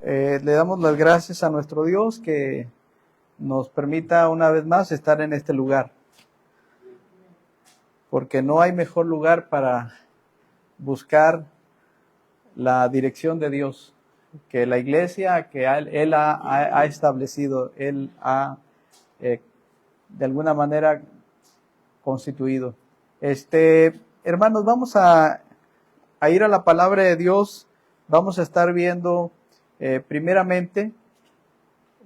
Le damos las gracias a nuestro Dios que nos permita una vez más estar en este lugar, porque no hay mejor lugar para buscar la dirección de Dios que la iglesia que Él ha establecido, Él ha de alguna manera constituido. Hermanos, vamos a ir a la palabra de Dios. Vamos a estar viendo primeramente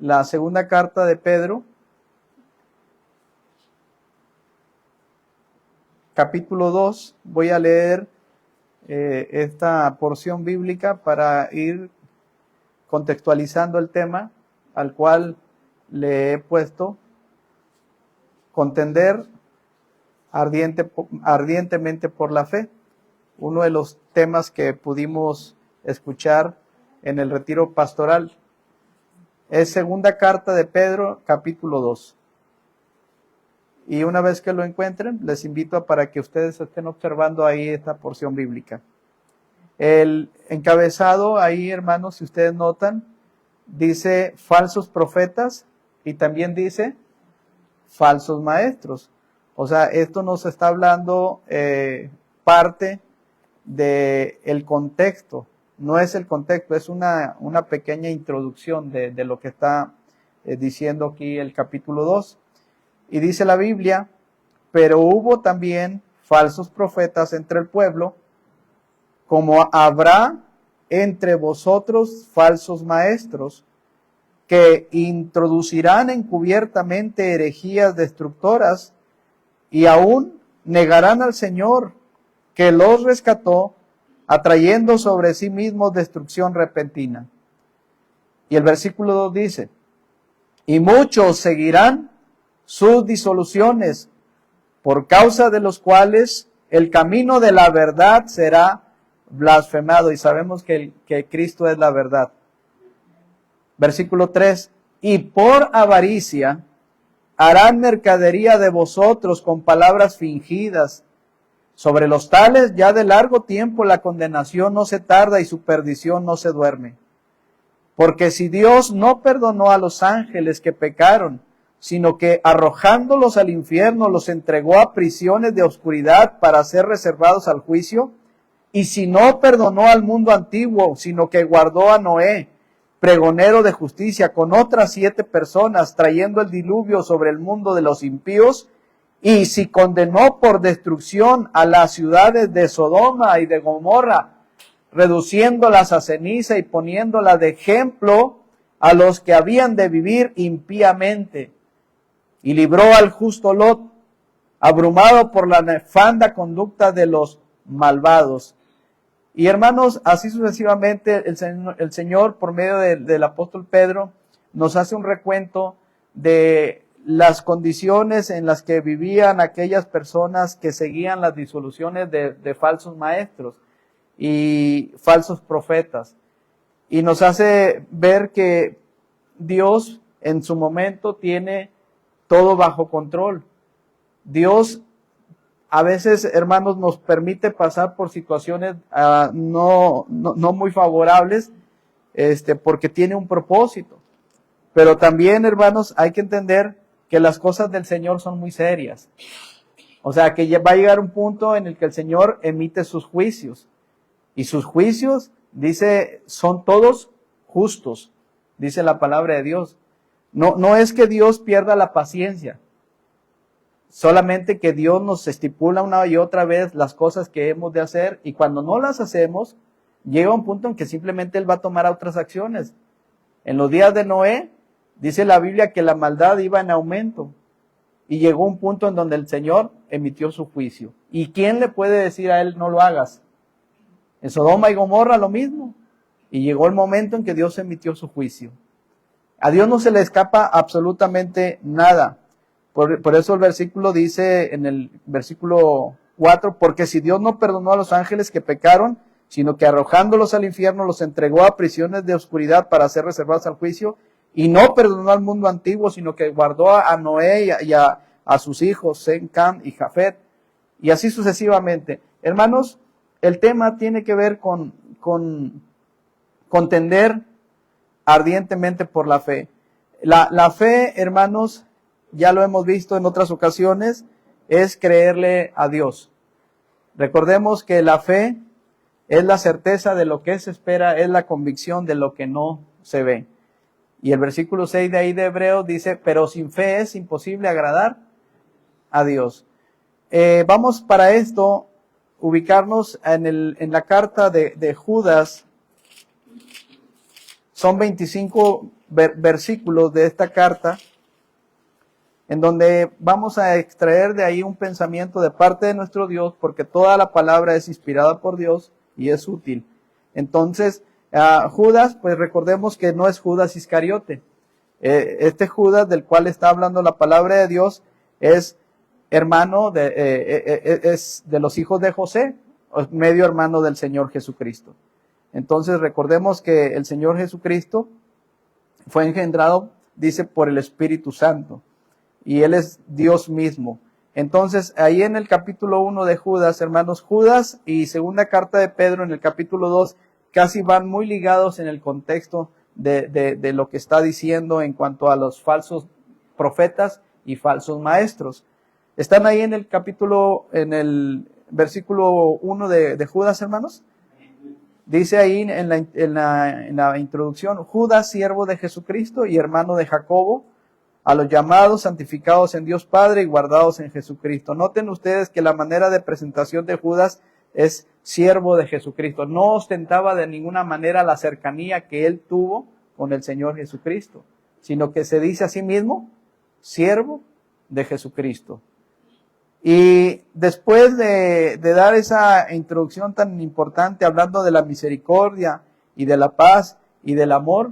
la segunda carta de Pedro, capítulo 2. Voy a leer esta porción bíblica para ir contextualizando el tema al cual le he puesto: contender ardientemente por la fe. Uno de los temas que pudimos escuchar en el retiro pastoral es segunda carta de Pedro, capítulo 2. Y una vez que lo encuentren, les invito para que ustedes estén observando ahí esta porción bíblica. El encabezado ahí, hermanos, si ustedes notan, dice falsos profetas y también dice falsos maestros. O sea, esto nos está hablando parte del contexto. No es el contexto, es una pequeña introducción de lo que está diciendo aquí el capítulo 2. Y dice la Biblia: pero hubo también falsos profetas entre el pueblo, como habrá entre vosotros falsos maestros, que introducirán encubiertamente herejías destructoras, y aún negarán al Señor que los rescató, atrayendo sobre sí mismos destrucción repentina. Y el versículo 2 dice: y muchos seguirán sus disoluciones, por causa de los cuales el camino de la verdad será blasfemado. Y sabemos que Cristo es la verdad. Versículo 3: y por avaricia harán mercadería de vosotros con palabras fingidas. Sobre los tales ya de largo tiempo la condenación no se tarda y su perdición no se duerme. Porque si Dios no perdonó a los ángeles que pecaron, sino que arrojándolos al infierno los entregó a prisiones de oscuridad para ser reservados al juicio, y si no perdonó al mundo antiguo, sino que guardó a Noé, pregonero de justicia, con otras 7 personas, trayendo el diluvio sobre el mundo de los impíos, y si condenó por destrucción a las ciudades de Sodoma y de Gomorra, reduciéndolas a ceniza y poniéndolas de ejemplo a los que habían de vivir impíamente, y libró al justo Lot, abrumado por la nefanda conducta de los malvados. Y hermanos, así sucesivamente el Señor, por medio del apóstol Pedro, nos hace un recuento de las condiciones en las que vivían aquellas personas que seguían las disoluciones de falsos maestros y falsos profetas. Y nos hace ver que Dios en su momento tiene todo bajo control. Dios a veces, hermanos, nos permite pasar por situaciones no muy favorables, porque tiene un propósito. Pero también, hermanos, hay que entender que las cosas del Señor son muy serias. O sea, que va a llegar un punto en el que el Señor emite sus juicios. Y sus juicios, dice, son todos justos, dice la palabra de Dios. No es que Dios pierda la paciencia, solamente que Dios nos estipula una y otra vez las cosas que hemos de hacer, y cuando no las hacemos, llega un punto en que simplemente Él va a tomar otras acciones. En los días de Noé, dice la Biblia que la maldad iba en aumento, y llegó un punto en donde el Señor emitió su juicio. ¿Y quién le puede decir a Él no lo hagas? En Sodoma y Gomorra lo mismo, y llegó el momento en que Dios emitió su juicio. A Dios no se le escapa absolutamente nada. Por eso el versículo dice en el versículo 4, porque si Dios no perdonó a los ángeles que pecaron, sino que arrojándolos al infierno los entregó a prisiones de oscuridad para ser reservados al juicio, y no perdonó al mundo antiguo, sino que guardó a Noé y a sus hijos, Sem, Cam y Jafet, y así sucesivamente. Hermanos, el tema tiene que ver con contender ardientemente por la fe. La fe, hermanos, ya lo hemos visto en otras ocasiones, es creerle a Dios. Recordemos que la fe es la certeza de lo que se espera, es la convicción de lo que no se ve. Y el versículo 6 de ahí de Hebreos dice, pero sin fe es imposible agradar a Dios. Vamos para esto ubicarnos en la carta de Judas. Son 25 versículos de esta carta, en donde vamos a extraer de ahí un pensamiento de parte de nuestro Dios, porque toda la palabra es inspirada por Dios y es útil. Entonces, Judas, pues recordemos que no es Judas Iscariote. Este Judas del cual está hablando la palabra de Dios es hermano es de los hijos de José, medio hermano del Señor Jesucristo. Entonces recordemos que el Señor Jesucristo fue engendrado, dice, por el Espíritu Santo, y Él es Dios mismo. Entonces, ahí en el capítulo 1 de Judas, hermanos, Judas y segunda carta de Pedro en el capítulo 2 casi van muy ligados en el contexto de lo que está diciendo en cuanto a los falsos profetas y falsos maestros. ¿Están ahí en el capítulo, en el versículo 1 de Judas, hermanos? Dice ahí en la introducción, Judas, siervo de Jesucristo y hermano de Jacobo, a los llamados, santificados en Dios Padre y guardados en Jesucristo. Noten ustedes que la manera de presentación de Judas es siervo de Jesucristo. No ostentaba de ninguna manera la cercanía que él tuvo con el Señor Jesucristo, sino que se dice a sí mismo, siervo de Jesucristo. Y después de dar esa introducción tan importante, hablando de la misericordia y de la paz y del amor,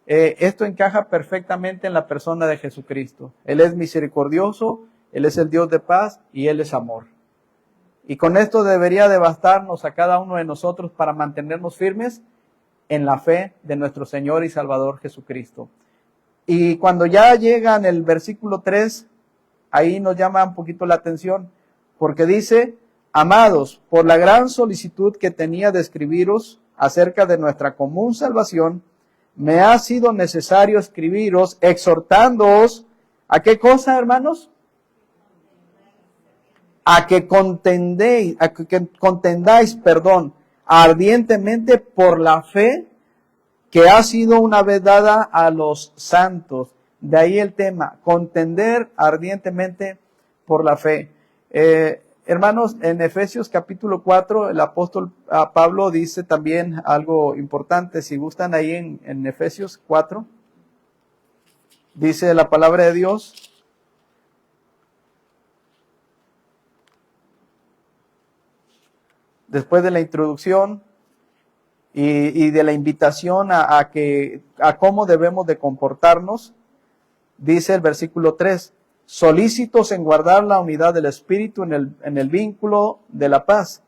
esto encaja perfectamente en la persona de Jesucristo. Él es misericordioso, Él es el Dios de paz y Él es amor. Y con esto debería de bastarnos a cada uno de nosotros para mantenernos firmes en la fe de nuestro Señor y Salvador Jesucristo. Y cuando ya llega en el versículo 3, ahí nos llama un poquito la atención, porque dice, amados, por la gran solicitud que tenía de escribiros acerca de nuestra común salvación, me ha sido necesario escribiros, exhortándoos, ¿a qué cosa, hermanos? A que contendáis, ardientemente por la fe que ha sido una vez dada a los santos. De ahí el tema, contender ardientemente por la fe. Hermanos, en Efesios capítulo 4, el apóstol Pablo dice también algo importante. Si gustan ahí en Efesios 4, dice la palabra de Dios. Después de la introducción y de la invitación a cómo debemos de comportarnos, dice el versículo 3, solícitos en guardar la unidad del Espíritu en el vínculo de la paz.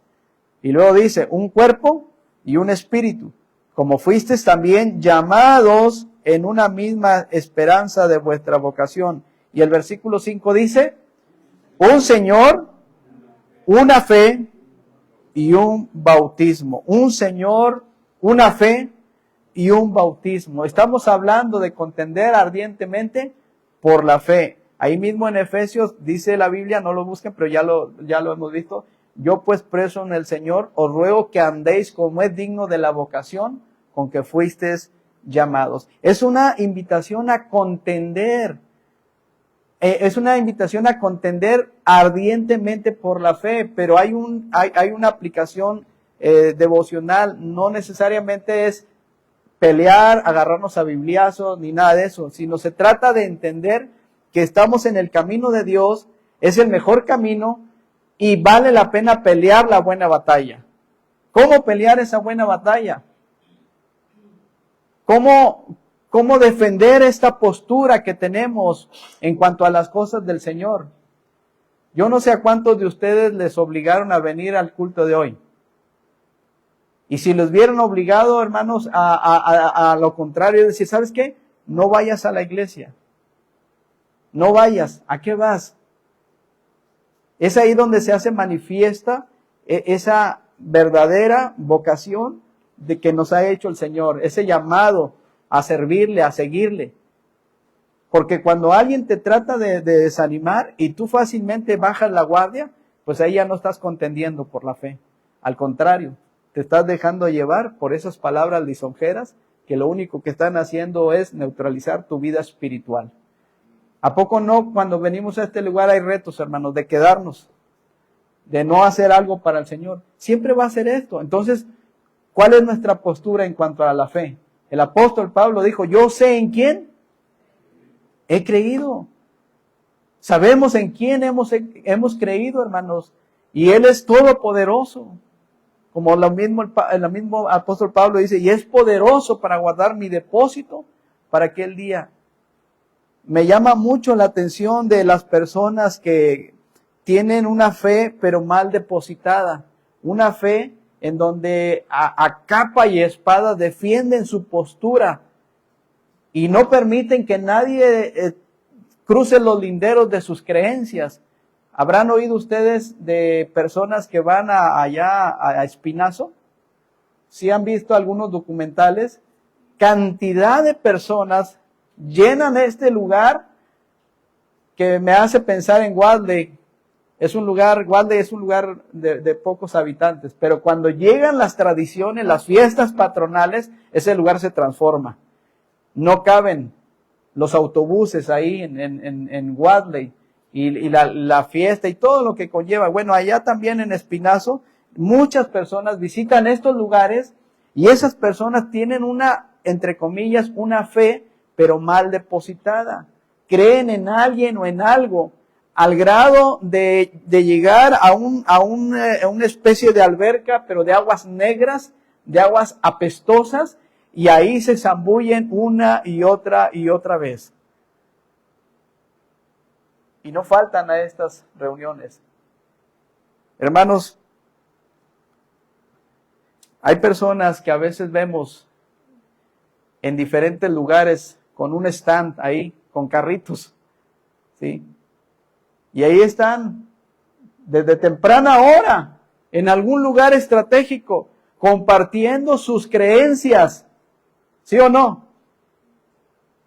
Y luego dice, un cuerpo y un espíritu, como fuisteis también llamados en una misma esperanza de vuestra vocación. Y el versículo 5 dice, un Señor, una fe y un bautismo. Un Señor, una fe y un bautismo. Estamos hablando de contender ardientemente por la fe. Ahí mismo en Efesios dice la Biblia, no lo busquen, pero ya lo hemos visto. Yo pues preso en el Señor, os ruego que andéis como es digno de la vocación con que fuisteis llamados. Es una invitación a contender. Es una invitación a contender ardientemente por la fe, pero hay una aplicación devocional. No necesariamente es pelear, agarrarnos a bibliazos, ni nada de eso, sino se trata de entender que estamos en el camino de Dios, es el mejor camino y vale la pena pelear la buena batalla. ¿Cómo pelear esa buena batalla? ¿Cómo defender esta postura que tenemos en cuanto a las cosas del Señor? Yo no sé a cuántos de ustedes les obligaron a venir al culto de hoy. Y si los vieron obligado, hermanos, a lo contrario, es decir, ¿sabes qué? No vayas a la iglesia. No vayas. ¿A qué vas? Es ahí donde se hace manifiesta esa verdadera vocación de que nos ha hecho el Señor. Ese llamado a servirle, a seguirle. Porque cuando alguien te trata de desanimar y tú fácilmente bajas la guardia, pues ahí ya no estás contendiendo por la fe. Al contrario, te estás dejando llevar por esas palabras lisonjeras que lo único que están haciendo es neutralizar tu vida espiritual. ¿A poco no cuando venimos a este lugar hay retos, hermanos, de quedarnos, de no hacer algo para el Señor? Siempre va a ser esto. Entonces, ¿cuál es nuestra postura en cuanto a la fe? El apóstol Pablo dijo, yo sé en quién he creído. Sabemos en quién hemos creído, hermanos, y Él es todopoderoso. Como el mismo apóstol Pablo dice, y es poderoso para guardar mi depósito para aquel día. Me llama mucho la atención de las personas que tienen una fe pero mal depositada. Una fe en donde a capa y espada defienden su postura y no permiten que nadie cruce los linderos de sus creencias. ¿Habrán oído ustedes de personas que van allá a Espinazo? ¿Sí han visto algunos documentales? Cantidad de personas llenan este lugar que me hace pensar en Wadley. Wadley es un lugar de pocos habitantes, pero cuando llegan las tradiciones, las fiestas patronales, ese lugar se transforma. No caben los autobuses ahí en Wadley. Y la fiesta y todo lo que conlleva. Bueno, allá también en Espinazo, muchas personas visitan estos lugares y esas personas tienen entre comillas, una fe, pero mal depositada. Creen en alguien o en algo, al grado de llegar a una especie de alberca, pero de aguas negras, de aguas apestosas, y ahí se zambullen una y otra vez. Y no faltan a estas reuniones. Hermanos, hay personas que a veces vemos en diferentes lugares con un stand ahí, con carritos, ¿sí? Y ahí están, desde temprana hora, en algún lugar estratégico, compartiendo sus creencias, ¿sí o no?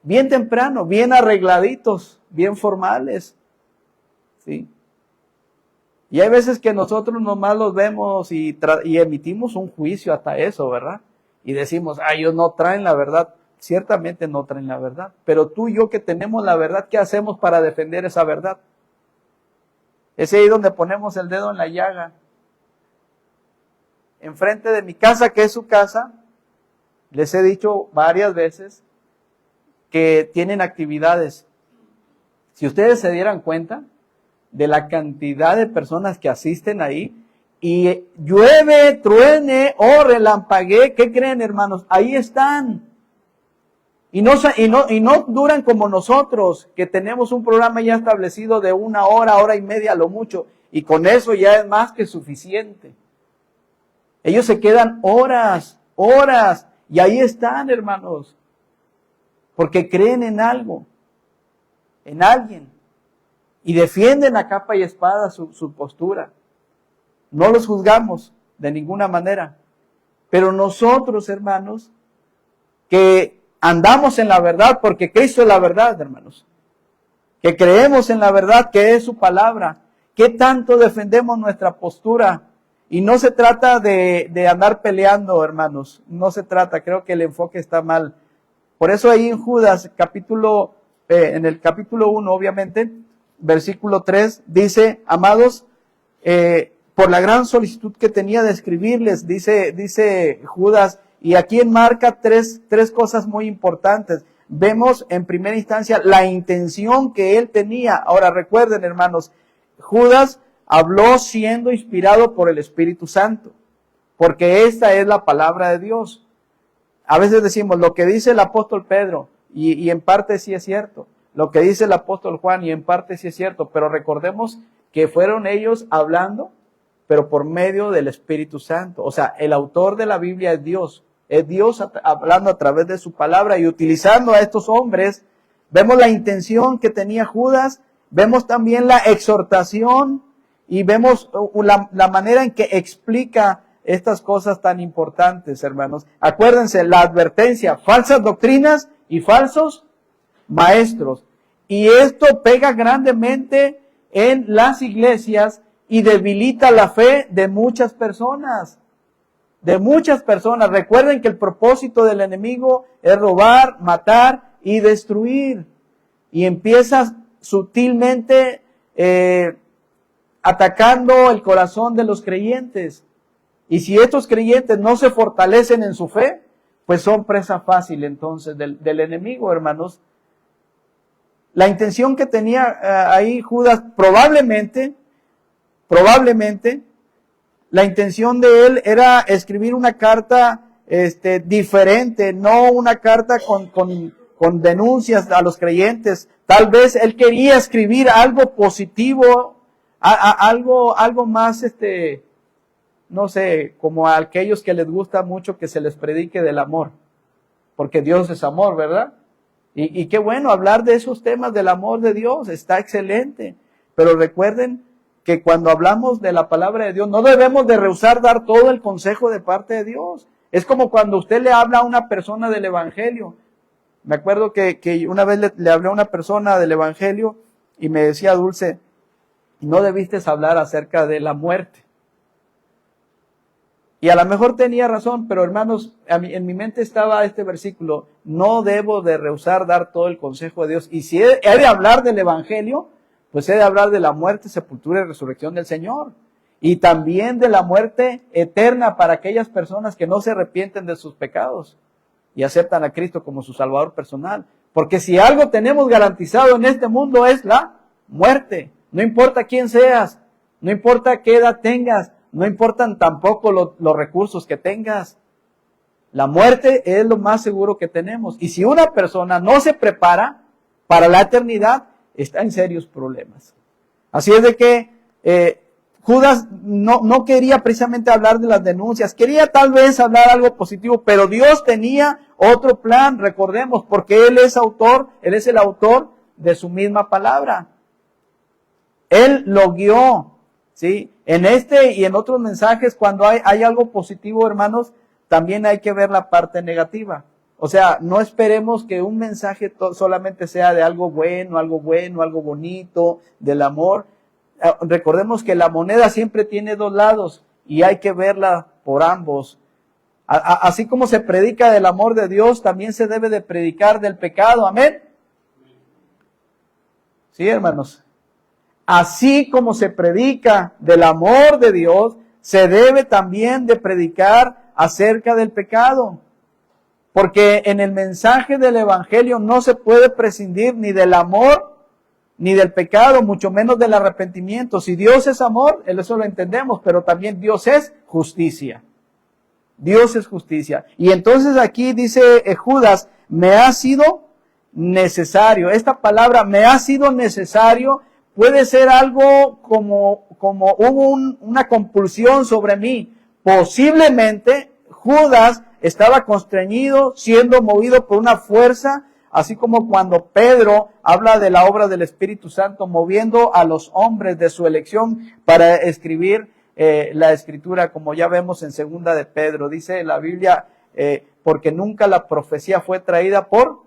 Bien temprano, bien arregladitos, bien formales. ¿Sí? Y hay veces que nosotros nomás los vemos y emitimos un juicio hasta eso, ¿verdad? Y decimos, ellos no traen la verdad. Ciertamente no traen la verdad. Pero tú y yo que tenemos la verdad, ¿qué hacemos para defender esa verdad? Es ahí donde ponemos el dedo en la llaga. Enfrente de mi casa, que es su casa, les he dicho varias veces que tienen actividades. Si ustedes se dieran cuenta de la cantidad de personas que asisten ahí, y llueve, truene o relampaguee, ¿qué creen, hermanos? Ahí están. Y no duran como nosotros, que tenemos un programa ya establecido de 1 hora, hora y media a lo mucho, y con eso ya es más que suficiente. Ellos se quedan horas, y ahí están, hermanos, porque creen en algo, en alguien. Y defienden a capa y espada su postura. No los juzgamos de ninguna manera. Pero nosotros, hermanos, que andamos en la verdad, porque Cristo es la verdad, hermanos. Que creemos en la verdad, que es su palabra. ¿Qué tanto defendemos nuestra postura? Y no se trata de andar peleando, hermanos. No se trata, creo que el enfoque está mal. Por eso ahí en Judas, en el capítulo 1, obviamente, versículo 3, dice, amados, por la gran solicitud que tenía de escribirles, dice Judas, y aquí enmarca tres cosas muy importantes. Vemos en primera instancia la intención que él tenía. Ahora recuerden, hermanos, Judas habló siendo inspirado por el Espíritu Santo, porque esta es la palabra de Dios. A veces decimos lo que dice el apóstol Pedro, y en parte sí es cierto. Lo que dice el apóstol Juan, y en parte sí es cierto, pero recordemos que fueron ellos hablando, pero por medio del Espíritu Santo. O sea, el autor de la Biblia es Dios hablando a través de su palabra y utilizando a estos hombres. Vemos la intención que tenía Judas, vemos también la exhortación y vemos la manera en que explica estas cosas tan importantes, hermanos. Acuérdense, la advertencia, falsas doctrinas y falsos maestros. Y esto pega grandemente en las iglesias y debilita la fe de muchas personas. De muchas personas. Recuerden que el propósito del enemigo es robar, matar y destruir. Y empieza sutilmente atacando el corazón de los creyentes. Y si estos creyentes no se fortalecen en su fe, pues son presa fácil entonces del enemigo, hermanos. La intención que tenía ahí Judas, probablemente, la intención de él era escribir una carta diferente, no una carta con denuncias a los creyentes. Tal vez él quería escribir algo positivo, algo más, no sé, como a aquellos que les gusta mucho que se les predique del amor, porque Dios es amor, ¿verdad? Y qué bueno hablar de esos temas del amor de Dios, está excelente. Pero recuerden que cuando hablamos de la palabra de Dios, no debemos de rehusar dar todo el consejo de parte de Dios. Es como cuando usted le habla a una persona del evangelio. Me acuerdo que una vez le hablé a una persona del evangelio y me decía, Dulce, no debiste hablar acerca de la muerte. Y a lo mejor tenía razón, pero hermanos, en mi mente estaba este versículo, no debo de rehusar dar todo el consejo de Dios. Y si he de hablar del evangelio, pues he de hablar de la muerte, sepultura y resurrección del Señor. Y también de la muerte eterna para aquellas personas que no se arrepienten de sus pecados y aceptan a Cristo como su Salvador personal. Porque si algo tenemos garantizado en este mundo es la muerte. No importa quién seas, no importa qué edad tengas, no importan tampoco los recursos que tengas. La muerte es lo más seguro que tenemos. Y si una persona no se prepara para la eternidad, está en serios problemas. Así es de que Judas no quería precisamente hablar de las denuncias. Quería tal vez hablar algo positivo, pero Dios tenía otro plan, recordemos, porque Él es el autor de su misma palabra. Él lo guió. ¿Sí? En este y en otros mensajes, cuando hay algo positivo, hermanos, también hay que ver la parte negativa. O sea, no esperemos que un mensaje solamente sea de algo bueno, algo bonito, del amor. Recordemos que la moneda siempre tiene dos lados y hay que verla por ambos. Así como se predica del amor de Dios, también se debe de predicar del pecado. Amén. Sí, hermanos. Así como se predica del amor de Dios, se debe también de predicar acerca del pecado. Porque en el mensaje del evangelio no se puede prescindir ni del amor, ni del pecado, mucho menos del arrepentimiento. Si Dios es amor, eso lo entendemos, pero también Dios es justicia. Dios es justicia. Y entonces aquí dice Judas, me ha sido necesario. Esta palabra, me ha sido necesario, puede ser algo como hubo una compulsión sobre mí. Posiblemente Judas estaba constreñido, siendo movido por una fuerza, así como cuando Pedro habla de la obra del Espíritu Santo, moviendo a los hombres de su elección para escribir la Escritura, como ya vemos en segunda de Pedro. Dice la Biblia, porque nunca la profecía fue traída por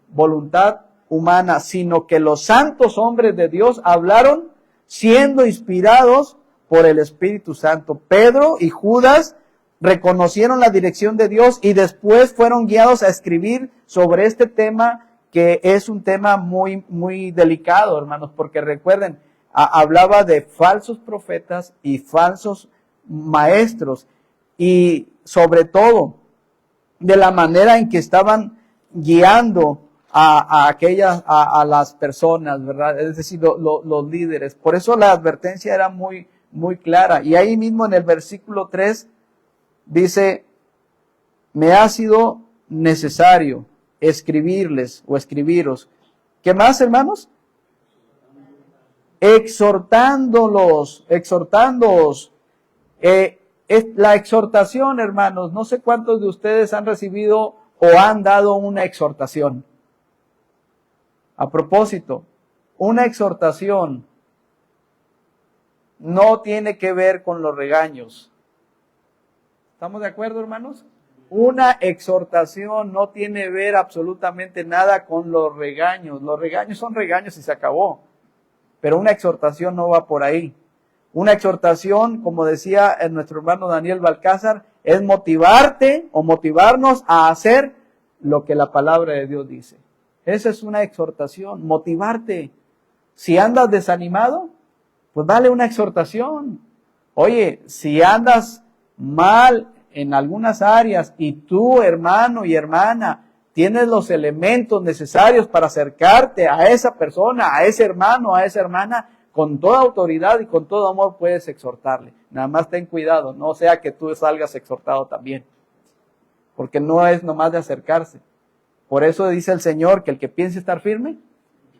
voluntad humana, sino que los santos hombres de Dios hablaron siendo inspirados por el Espíritu Santo. Pedro y Judas reconocieron la dirección de Dios y después fueron guiados a escribir sobre este tema, que es un tema muy, muy delicado, hermanos, porque recuerden, hablaba de falsos profetas y falsos maestros, y sobre todo de la manera en que estaban guiando a las personas, ¿verdad? Es decir, los líderes. Por eso la advertencia era muy, muy clara. Y ahí mismo en el versículo 3 dice, me ha sido necesario escribirles o escribiros. ¿Qué más, hermanos? Exhortándolos. La exhortación, hermanos, no sé cuántos de ustedes han recibido o han dado una exhortación. A propósito, una exhortación no tiene que ver con los regaños. ¿Estamos de acuerdo, hermanos? Una exhortación no tiene que ver absolutamente nada con los regaños. Los regaños son regaños y se acabó. Pero una exhortación no va por ahí. Una exhortación, como decía nuestro hermano Daniel Balcázar, es motivarte o motivarnos a hacer lo que la palabra de Dios dice. Esa es una exhortación, motivarte. Si andas desanimado, pues dale una exhortación. Oye, si andas mal en algunas áreas y tú, hermano y hermana, tienes los elementos necesarios para acercarte a esa persona, a ese hermano, a esa hermana, con toda autoridad y con todo amor puedes exhortarle. Nada más ten cuidado, no sea que tú salgas exhortado también. Porque no es nomás de acercarse. Por eso dice el Señor que el que piense estar firme,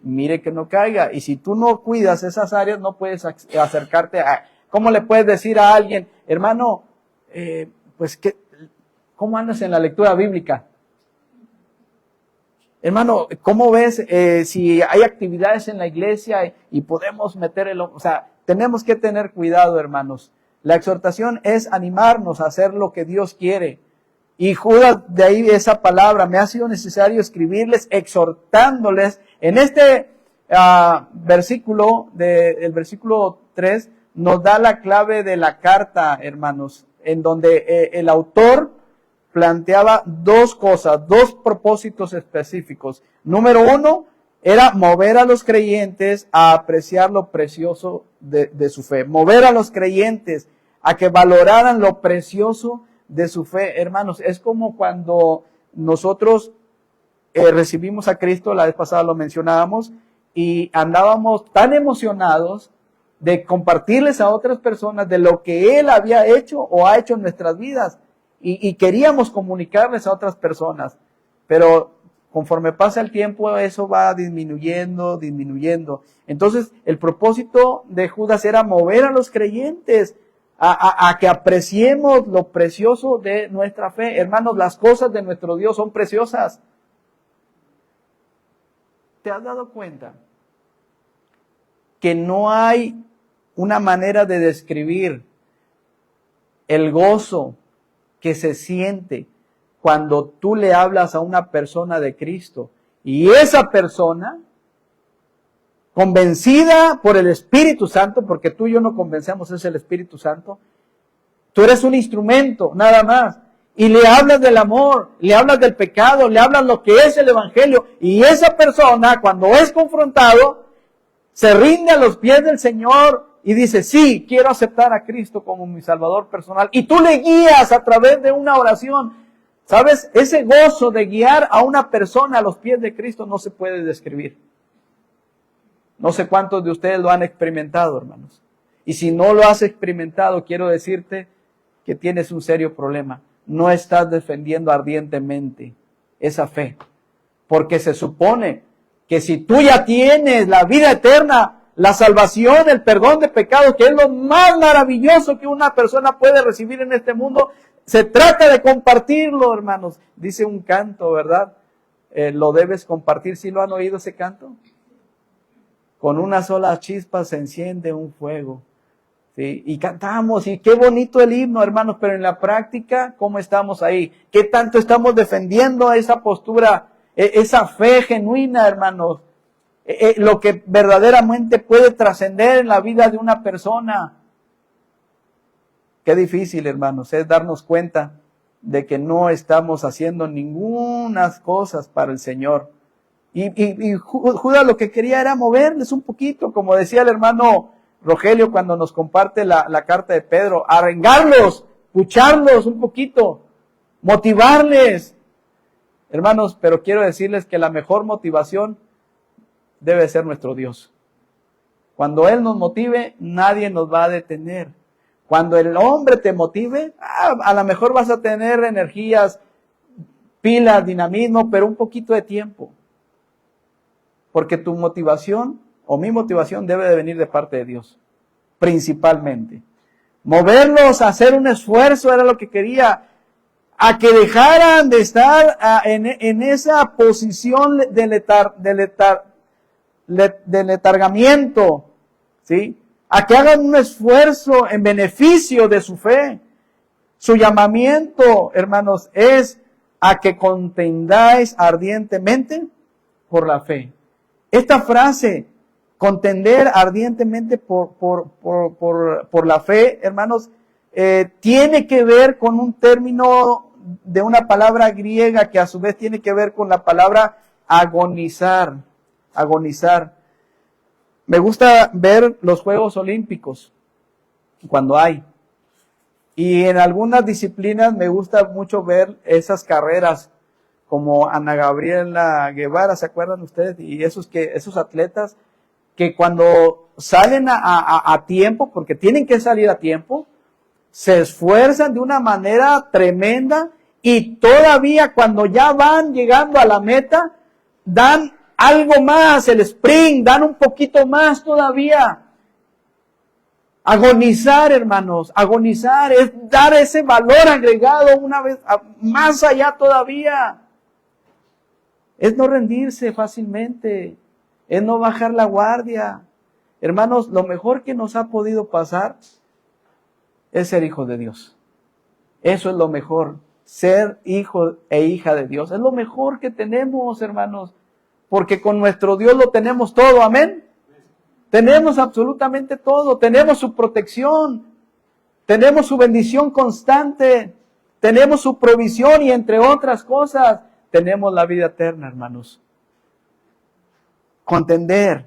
mire que no caiga. Y si tú no cuidas esas áreas, no puedes acercarte a... ¿Cómo le puedes decir a alguien, hermano, ¿cómo andas en la lectura bíblica? Hermano, ¿cómo ves si hay actividades en la iglesia y podemos meter o sea, tenemos que tener cuidado, hermanos. La exhortación es animarnos a hacer lo que Dios quiere. Y Judas, de ahí esa palabra, me ha sido necesario escribirles, exhortándoles. En este versículo, el versículo 3, nos da la clave de la carta, hermanos, en donde el autor planteaba dos cosas, dos propósitos específicos. Número uno, era mover a los creyentes a apreciar lo precioso de su fe. Mover a los creyentes a que valoraran lo precioso de su fe. Hermanos, es como cuando nosotros recibimos a Cristo, la vez pasada lo mencionábamos, y andábamos tan emocionados de compartirles a otras personas de lo que Él había hecho o ha hecho en nuestras vidas. Y queríamos comunicarles a otras personas, pero conforme pasa el tiempo eso va disminuyendo. Entonces el propósito de Judas era mover a los creyentes a que apreciemos lo precioso de nuestra fe. Hermanos, las cosas de nuestro Dios son preciosas. ¿Te has dado cuenta que no hay una manera de describir el gozo que se siente cuando tú le hablas a una persona de Cristo y esa persona, convencida por el Espíritu Santo, porque tú y yo no convencemos, es el Espíritu Santo, tú eres un instrumento, nada más, y le hablas del amor, le hablas del pecado, le hablas lo que es el Evangelio, y esa persona, cuando es confrontado, se rinde a los pies del Señor y dice, sí, quiero aceptar a Cristo como mi Salvador personal. Y tú le guías a través de una oración. ¿Sabes? Ese gozo de guiar a una persona a los pies de Cristo no se puede describir. No sé cuántos de ustedes lo han experimentado, hermanos. Y si no lo has experimentado, quiero decirte que tienes un serio problema. No estás defendiendo ardientemente esa fe. Porque se supone que si tú ya tienes la vida eterna, la salvación, el perdón de pecados, que es lo más maravilloso que una persona puede recibir en este mundo, se trata de compartirlo, hermanos. Dice un canto, ¿verdad? Lo debes compartir. ¿Sí lo han oído ese canto? Con una sola chispa se enciende un fuego. ¿Sí? Y cantamos, y qué bonito el himno, hermanos, pero en la práctica, ¿cómo estamos ahí? ¿Qué tanto estamos defendiendo esa postura, esa fe genuina, hermanos? Lo que verdaderamente puede trascender en la vida de una persona. Qué difícil, hermanos, es darnos cuenta de que no estamos haciendo ninguna cosas para el Señor. Y Judas lo que quería era moverles un poquito, como decía el hermano Rogelio cuando nos comparte la carta de Pedro, arengarlos, pucharlos un poquito, motivarles. Hermanos, pero quiero decirles que la mejor motivación debe ser nuestro Dios. Cuando Él nos motive, nadie nos va a detener. Cuando el hombre te motive, a lo mejor vas a tener energías, pilas, dinamismo, pero un poquito de tiempo. Porque tu motivación o mi motivación debe de venir de parte de Dios, principalmente. Moverlos a hacer un esfuerzo era lo que quería, a que dejaran de estar en esa posición de letargamiento, ¿sí? A que hagan un esfuerzo en beneficio de su fe. Su llamamiento, hermanos, es a que contendáis ardientemente por la fe. Esta frase, contender ardientemente por la fe, hermanos, tiene que ver con un término de una palabra griega que a su vez tiene que ver con la palabra agonizar. Agonizar. Me gusta ver los Juegos Olímpicos cuando hay. Y en algunas disciplinas me gusta mucho ver esas carreras como Ana Gabriela Guevara, ¿se acuerdan ustedes? Y esos atletas que cuando salen a tiempo, porque tienen que salir a tiempo, se esfuerzan de una manera tremenda y todavía cuando ya van llegando a la meta, dan algo más, el sprint, dan un poquito más todavía. Agonizar, hermanos, agonizar es dar ese valor agregado una vez más allá todavía. Es no rendirse fácilmente, es no bajar la guardia. Hermanos, lo mejor que nos ha podido pasar es ser hijos de Dios. Eso es lo mejor, ser hijo e hija de Dios. Es lo mejor que tenemos, hermanos, porque con nuestro Dios lo tenemos todo, amén. Tenemos absolutamente todo, tenemos su protección, tenemos su bendición constante, tenemos su provisión y entre otras cosas, tenemos la vida eterna, hermanos. Contender,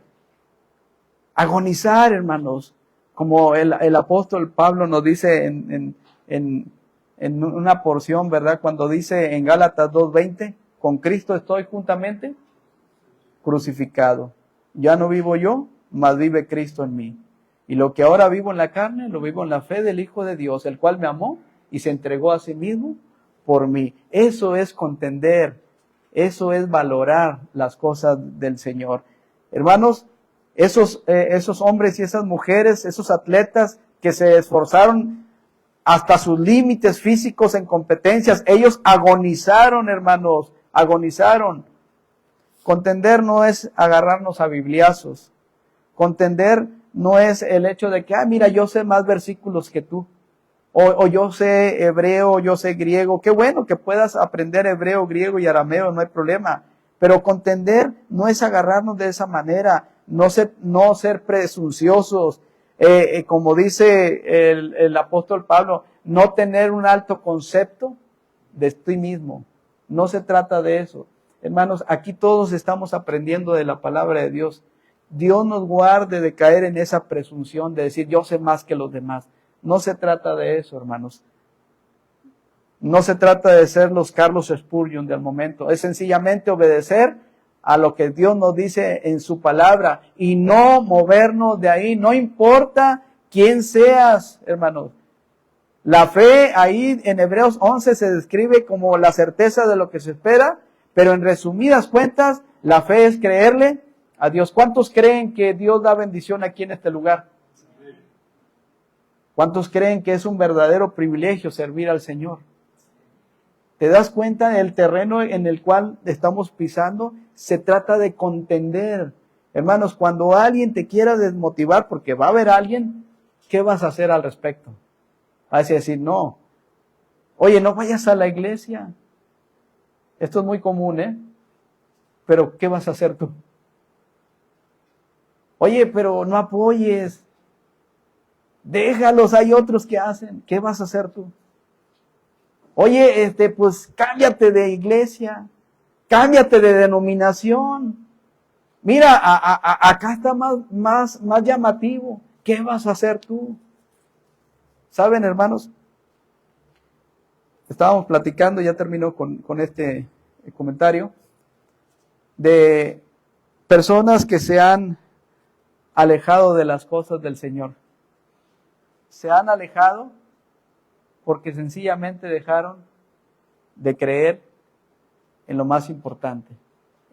agonizar, hermanos, como el apóstol Pablo nos dice en una porción, ¿verdad? Cuando dice en Gálatas 2:20, con Cristo estoy juntamente crucificado. Ya no vivo yo, mas vive Cristo en mí. Y lo que ahora vivo en la carne, lo vivo en la fe del Hijo de Dios, el cual me amó y se entregó a sí mismo por mí. Eso es contender, eso es valorar las cosas del Señor. Hermanos, esos hombres y esas mujeres, esos atletas que se esforzaron hasta sus límites físicos en competencias, ellos agonizaron, hermanos, agonizaron. Contender no es agarrarnos a bibliazos. Contender no es el hecho de que, mira, yo sé más versículos que tú. O yo sé hebreo, yo sé griego. Qué bueno que puedas aprender hebreo, griego y arameo, no hay problema. Pero contender no es agarrarnos de esa manera, no ser presunciosos. Como dice el apóstol Pablo, no tener un alto concepto de ti mismo. No se trata de eso. Hermanos, aquí todos estamos aprendiendo de la palabra de Dios. Dios nos guarde de caer en esa presunción de decir yo sé más que los demás. No se trata de eso, hermanos. No se trata de ser los Carlos Spurgeon del momento. Es sencillamente obedecer a lo que Dios nos dice en su palabra y no movernos de ahí. No importa quién seas, hermanos. La fe ahí en Hebreos 11 se describe como la certeza de lo que se espera, pero en resumidas cuentas, la fe es creerle a Dios. ¿Cuántos creen que Dios da bendición aquí en este lugar? ¿Cuántos creen que es un verdadero privilegio servir al Señor? ¿Te das cuenta del terreno en el cual estamos pisando? Se trata de contender. Hermanos, cuando alguien te quiera desmotivar, porque va a haber alguien, ¿qué vas a hacer al respecto? Vas a decir, no. Oye, no vayas a la iglesia. Esto es muy común, ¿eh? Pero, ¿qué vas a hacer tú? Oye, pero no apoyes. Déjalos, hay otros que hacen. ¿Qué vas a hacer tú? Oye, pues cámbiate de iglesia. Cámbiate de denominación. Mira, acá está más llamativo. ¿Qué vas a hacer tú? ¿Saben, hermanos? Estábamos platicando, ya terminó con este comentario, de personas que se han alejado de las cosas del Señor. Se han alejado porque sencillamente dejaron de creer en lo más importante,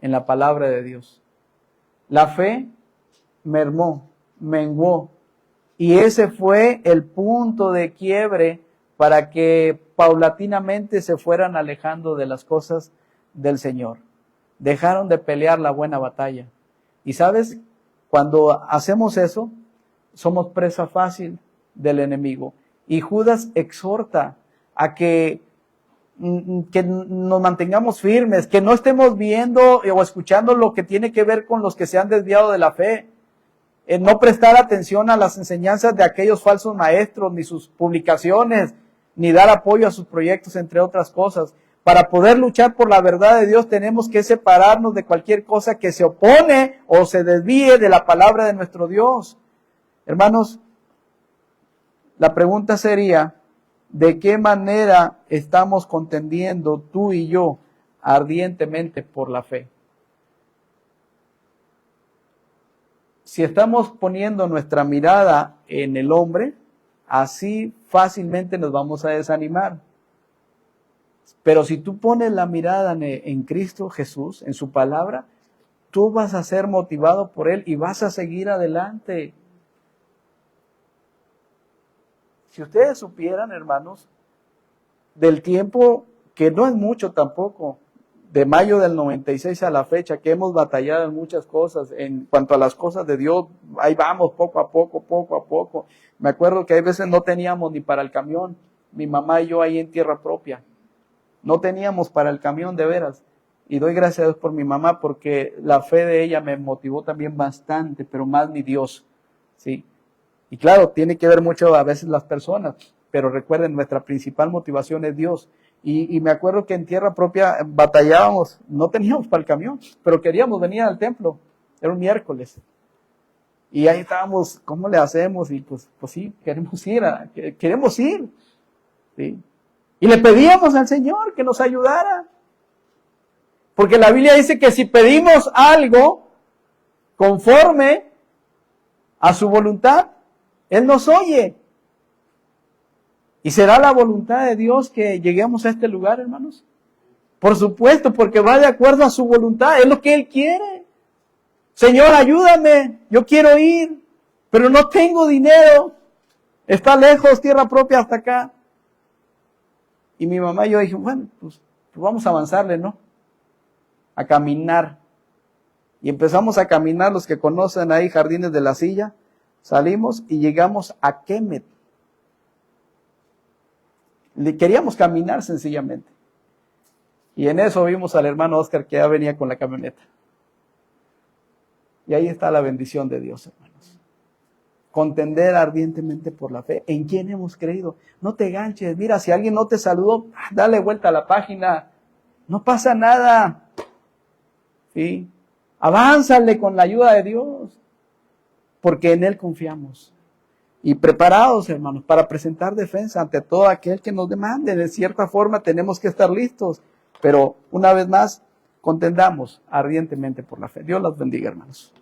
en la palabra de Dios. La fe menguó, y ese fue el punto de quiebre para que paulatinamente se fueran alejando de las cosas del Señor. Dejaron de pelear la buena batalla. Y sabes, cuando hacemos eso, somos presa fácil del enemigo. Y Judas exhorta a que nos mantengamos firmes, que no estemos viendo o escuchando lo que tiene que ver con los que se han desviado de la fe. No prestar atención a las enseñanzas de aquellos falsos maestros, ni sus publicaciones, ni dar apoyo a sus proyectos, entre otras cosas. Para poder luchar por la verdad de Dios tenemos que separarnos de cualquier cosa que se opone o se desvíe de la palabra de nuestro Dios. Hermanos, la pregunta sería, ¿de qué manera estamos contendiendo tú y yo ardientemente por la fe? Si estamos poniendo nuestra mirada en el hombre, así fácilmente nos vamos a desanimar. Pero si tú pones la mirada en Cristo Jesús, en su palabra, tú vas a ser motivado por Él y vas a seguir adelante. Si ustedes supieran, hermanos, del tiempo, que no es mucho tampoco, de mayo del 96 a la fecha, que hemos batallado en muchas cosas, en cuanto a las cosas de Dios, ahí vamos poco a poco. Me acuerdo que hay veces no teníamos ni para el camión, mi mamá y yo ahí en tierra propia, no teníamos para el camión de veras, y doy gracias a Dios por mi mamá, porque la fe de ella me motivó también bastante, pero más mi Dios, ¿sí? Y claro, tiene que ver mucho a veces las personas, pero recuerden, nuestra principal motivación es Dios. Y me acuerdo que en tierra propia batallábamos, no teníamos para el camión, pero queríamos venir al templo, era un miércoles. Y ahí estábamos, ¿cómo le hacemos? Y pues sí, queremos ir. ¿Sí? Y le pedíamos al Señor que nos ayudara. Porque la Biblia dice que si pedimos algo conforme a su voluntad, Él nos oye. ¿Y será la voluntad de Dios que lleguemos a este lugar, hermanos? Por supuesto, porque va de acuerdo a su voluntad, es lo que Él quiere. Señor, ayúdame, yo quiero ir, pero no tengo dinero. Está lejos, tierra propia hasta acá. Y mi mamá y yo dije, bueno, pues vamos a avanzarle, ¿no? A caminar. Y empezamos a caminar, los que conocen ahí Jardines de la Silla, salimos y llegamos a Kemet. Queríamos caminar sencillamente. Y en eso vimos al hermano Oscar que ya venía con la camioneta. Y ahí está la bendición de Dios, hermanos. Contender ardientemente por la fe. ¿En quién hemos creído? No te ganches. Mira, si alguien no te saludó, dale vuelta a la página. No pasa nada. ¿Sí? Avánzale con la ayuda de Dios. Porque en Él confiamos. Y preparados, hermanos, para presentar defensa ante todo aquel que nos demande. De cierta forma tenemos que estar listos. Pero una vez más, contendamos ardientemente por la fe. Dios los bendiga, hermanos.